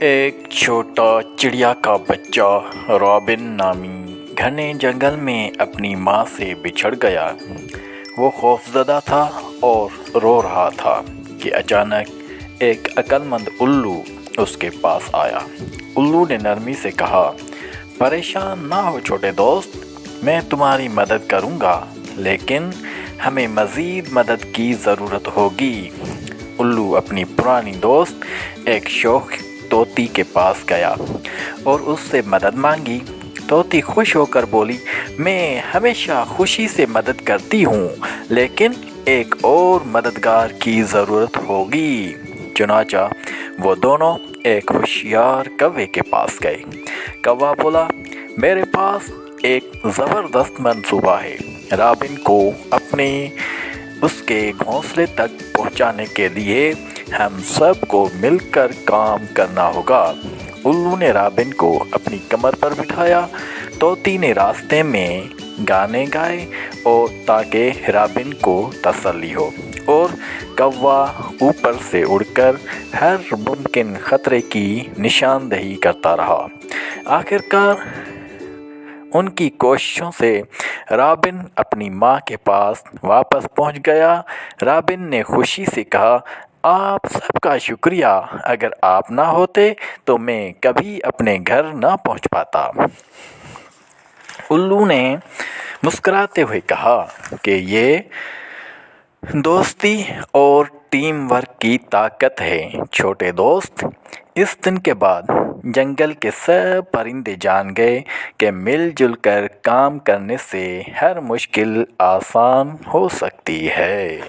ایک چھوٹا چڑیا کا بچہ رابن نامی گھنے جنگل میں اپنی ماں سے بچھڑ گیا۔ وہ خوفزدہ تھا اور رو رہا تھا کہ اچانک ایک عقل مند الو اس کے پاس آیا۔ الو نے نرمی سے کہا، پریشان نہ ہو چھوٹے دوست، میں تمہاری مدد کروں گا، لیکن ہمیں مزید مدد کی ضرورت ہوگی۔ الو اپنی پرانی دوست ایک شوخ طوطی کے پاس گیا اور اس سے مدد مانگی۔ طوطی خوش ہو کر بولی، میں ہمیشہ خوشی سے مدد کرتی ہوں، لیکن ایک اور مددگار کی ضرورت ہوگی۔ چنانچہ وہ دونوں ایک ہوشیار کوے کے پاس گئے۔ کوا بولا، میرے پاس ایک زبردست منصوبہ ہے۔ رابن کو اس کے گھونسلے تک پہنچانے کے لیے ہم سب کو مل کر کام کرنا ہوگا۔ الو نے رابن کو اپنی کمر پر بٹھایا۔ طوطی نے راستے میں گانے گائے تاکہ رابن کو تسلی ہو، اور کوا اوپر سے اڑ کر ہر ممکن خطرے کی نشاندہی کرتا رہا۔ آخرکار ان کی کوششوں سے رابن اپنی ماں کے پاس واپس پہنچ گیا۔ رابن نے خوشی سے کہا، آپ سب کا شکریہ، اگر آپ نہ ہوتے تو میں کبھی اپنے گھر نہ پہنچ پاتا۔ الو نے مسکراتے ہوئے کہا کہ یہ دوستی اور ٹیم ورک کی طاقت ہے چھوٹے دوست۔ اس دن کے بعد جنگل کے سب پرندے جان گئے کہ مل جل کر کام کرنے سے ہر مشکل آسان ہو سکتی ہے۔